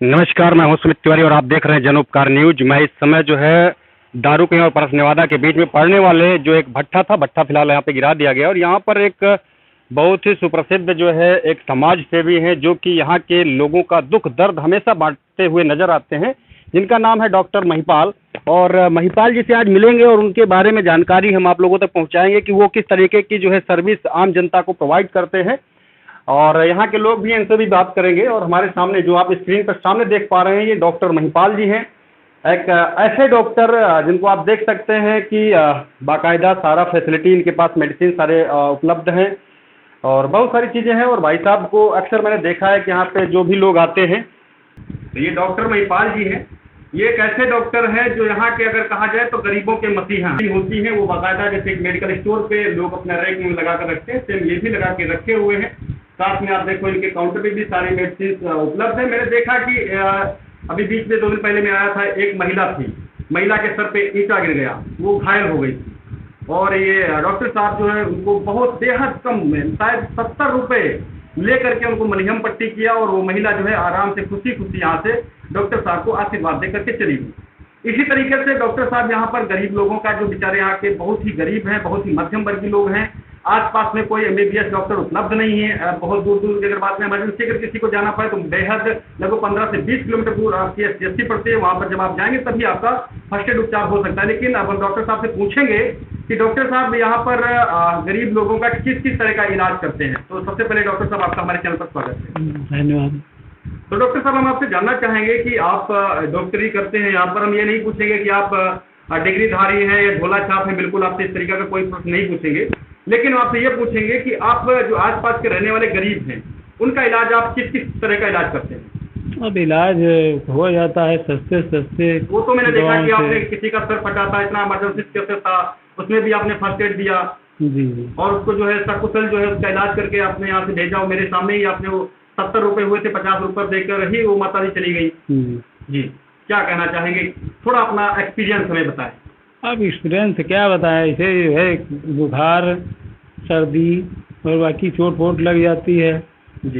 नमस्कार, मैं हूं सुमित तिवारी और आप देख रहे हैं जन उपकार न्यूज। मैं इस समय जो है दारूकें और परस नेवादा के बीच में पड़ने वाले जो एक भट्ठा था, भट्ठा फिलहाल यहाँ पे गिरा दिया गया और यहाँ पर एक बहुत ही सुप्रसिद्ध जो है एक समाज सेवी हैं जो कि यहाँ के लोगों का दुख दर्द हमेशा बांटते हुए नजर आते हैं, जिनका नाम है डॉक्टर महिपाल। और महिपाल जी से आज मिलेंगे और उनके बारे में जानकारी हम आप लोगों तक पहुँचाएंगे कि वो किस तरीके की जो है सर्विस आम जनता को प्रोवाइड करते हैं। और यहाँ के लोग भी इनसे भी बात करेंगे। और हमारे सामने जो आप स्क्रीन पर सामने देख पा रहे हैं, ये डॉक्टर महिपाल जी हैं, एक ऐसे डॉक्टर जिनको आप देख सकते हैं कि बाकायदा सारा फैसिलिटी इनके पास, मेडिसिन सारे उपलब्ध हैं और बहुत सारी चीज़ें हैं। और भाई साहब को अक्सर मैंने देखा है कि यहाँ पे जो भी लोग आते हैं, तो ये डॉक्टर महिपाल जी हैं। ये एक ऐसे डॉक्टर हैं जो यहाँ के अगर कहा जाए तो गरीबों के मसीहा होती हैं। वो बाकायदा जैसे एक मेडिकल स्टोर पे लोग अपना रैक में लगा कर रखते हैं, सेम ये भी लगा के रखे हुए हैं। साथ में आप देखो इनके काउंटर पे भी सारी मेडिसिन उपलब्ध है। मैंने देखा कि अभी बीच में 2 दिन पहले मैं आया था, एक महिला थी, महिला के सर पे ईंटा गिर गया, वो घायल हो गई थी। और ये डॉक्टर साहब जो है उनको बहुत बेहद कम में शायद 70 रुपये ले करके उनको मलहम पट्टी किया और वो महिला जो है आराम से खुशी खुशी यहाँ से डॉक्टर साहब को आशीर्वाद दे करके चली गई। इसी तरीके से डॉक्टर साहब यहाँ पर गरीब लोगों का, जो बेचारे यहाँ के बहुत ही गरीब हैं, बहुत ही मध्यम वर्गीय लोग हैं, आसपास में कोई एमबीबीएस डॉक्टर उपलब्ध नहीं है। बहुत दूर दूर की अगर बात में इमरजेंसी अगर किसी को जाना पड़े तो बेहद लगभग 15 से 20 किलोमीटर दूर आपकी एससी पड़ती है। वहाँ पर जब आप जाएंगे तभी आपका फर्स्ट एड उपचार हो सकता है। लेकिन अब हम डॉक्टर साहब से पूछेंगे कि डॉक्टर साहब यहाँ पर गरीब लोगों का किस किस तरह का इलाज करते हैं। तो सबसे पहले डॉक्टर साहब आपका हमारे चैनल पर स्वागत है। धन्यवाद। तो डॉक्टर साहब हम आपसे जानना चाहेंगे कि आप डॉक्टरी करते हैं। यहाँ पर हम ये नहीं पूछेंगे कि आप डिग्रीधारी हैं या झोला छाप हैं, बिल्कुल आपसे इस तरीके का कोई प्रश्न नहीं पूछेंगे। लेकिन आपसे ये पूछेंगे कि आप जो आसपास के रहने वाले गरीब हैं, उनका इलाज आप किस किस तरह का इलाज करते हैं? अब इलाज हो जाता है सस्ते सस्ते। वो तो मैंने देखा कि आपने किसी का सर फटा था, इतना इमरजेंसी केस था, उसमें भी आपने फर्स्ट एड दिया जी। और उसको जो है सकुशल जो है उसका इलाज करके आपने यहाँ से भेजा। मेरे सामने ही आपने वो 70 रुपये हुए थे, 50 रुपये देकर ही वो माता जी चली गई। जी, क्या कहना चाहेंगे? थोड़ा अपना एक्सपीरियंस हमें बताएं। अब एक्सपीरियंस क्या बताएं, इसे है बुखार, सर्दी और बाकी चोट वोट लग जाती है,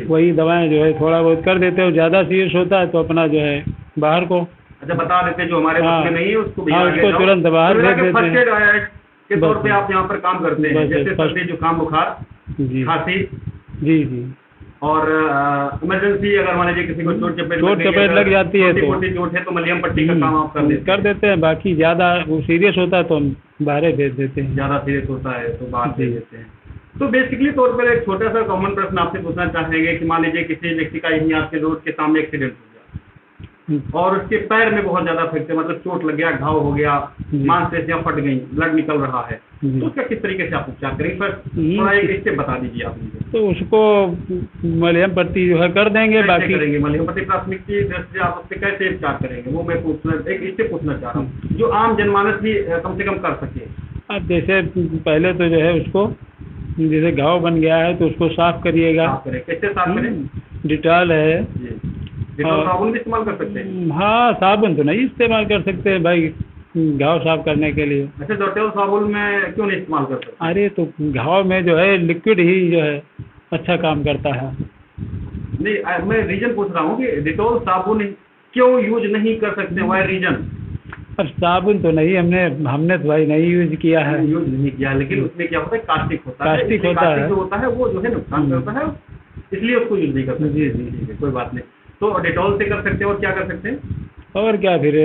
वही दवाएं जो है थोड़ा बहुत कर देते हैं। ज़्यादा सीरियस होता है तो अपना जो है बाहर को अच्छा बता देते हैं, जो हमारे हाँ, में नहीं है उसको उसको तुरंत बाहर भेज देते हैं के तौर पे आप यहाँ पर काम करते हैं, जैसे सर्दी, जुकाम, बुखार, जी, खांसी जी। और इमरजेंसी अगर मान लीजिए किसी को चोट चपेट लग जाती है तो चोट है तो मलहम पट्टी का काम आप कर देते हैं। बाकी ज़्यादा वो सीरियस होता है तो हम बाहर भेज देते हैं। ज़्यादा सीरियस होता है तो बाहर भेज देते हैं। तो बेसिकली तौर पर एक छोटा सा कॉमन प्रश्न आपसे पूछना चाहेंगे कि मान लीजिए किसी व्यक्ति का यहीं आपके रोड के सामने एक्सीडेंट हो गया और उसके पैर में बहुत ज़्यादा फ्रैक्चर, मतलब चोट लग गया, घाव हो गया, मांसपेशियां फट गई, ब्लड निकल रहा है, तो उसका किस तरीके से आप उपचार करेंगे? फर्स्ट थोड़ा एक स्टेप बता दीजिए आप मुझे। तो उसको मलहम पट्टी जो है कर देंगे। बाकी करेंगे मलहम पट्टी प्राथमिक की दृष्टि से आप उससे कैसे उपचार करेंगे, वो मैं एक इससे पूछना चाह रहा हूँ जो आम जनमानस भी कम से कम कर सके। अब जैसे पहले तो जो है उसको, जैसे घाव बन गया है तो उसको साफ करिएगा। कैसे साफ करें? डिटॉल है, साबुन भी इस्तेमाल कर सकते हैं? हाँ, साबुन तो नहीं इस्तेमाल कर सकते हैं भाई घाव साफ करने के लिए। अच्छा, डेटॉल साबुन में क्यों नहीं इस्तेमाल कर सकते? अरे तो घाव में जो है लिक्विड ही जो है अच्छा काम करता है। नहीं, मैं रीजन पूछ रहा हूँ कि डेटॉल साबुन क्यों यूज नहीं कर सकते, वाई रीजन? अब साबुन तो नहीं, हमने तो भाई नहीं यूज किया है। यूज नहीं किया, लेकिन उसमें क्या होता है, कास्टिक होता है। कास्टिक होता है, जो होता है वो जो है नुकसान करता है, इसलिए उसको यूज नहीं कर सकते। जी जी, कोई बात नहीं। तो डेटॉल से कर सकते हैं और क्या कर सकते हैं? और क्या फिर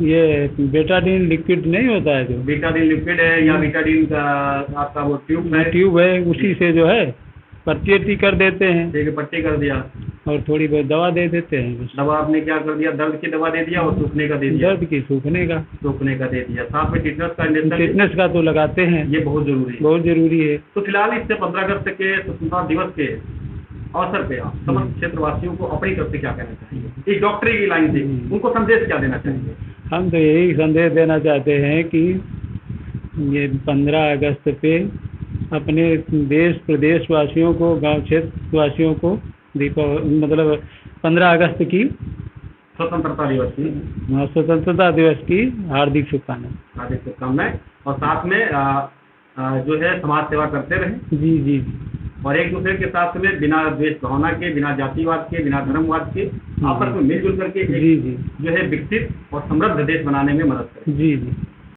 ये बेटाडीन लिक्विड नहीं होता है, जो बेटाडीन लिक्विड है या बेटाडीन का आपका वो ट्यूब है, उसी से जो है पट्टी कर देते हैं। ठीक है, पट्टी कर दिया और थोड़ी बहुत दवा दे देते हैं। बस दवा आपने क्या कर दिया, दर्द की दवा दे दिया और सूखने का दे दिया। दर्द की सूखने का दे दिया। साथ में टिटनेस का इंजेक्शन, टिटनेस का तो लगाते हैं, ये बहुत जरूरी है, बहुत जरूरी है। तो फिलहाल इससे 15 अगस्त के स्वतंत्रता दिवस के अवसर पे आप समस्त क्षेत्रवासियों को अपनी तरफ से क्या कहना चाहिए, इस डॉक्टरी की लाइन से उनको संदेश क्या देना चाहिए? हम तो यही संदेश देना चाहते हैं कि ये 15 अगस्त पे अपने देश प्रदेश वासियों को, गांव क्षेत्र वासियों को मतलब 15 अगस्त की स्वतंत्रता दिवस की हार्दिक शुभकामनाएं। और साथ में जो है समाज सेवा करते रहें। जी जी। और एक दूसरे के साथ में बिना द्वेष भावना के, बिना जातिवाद के, बिना धर्मवाद के आपस में मिलजुल करके जी एक जी जो है विकसित और समृद्ध देश बनाने में मदद करें। जी जी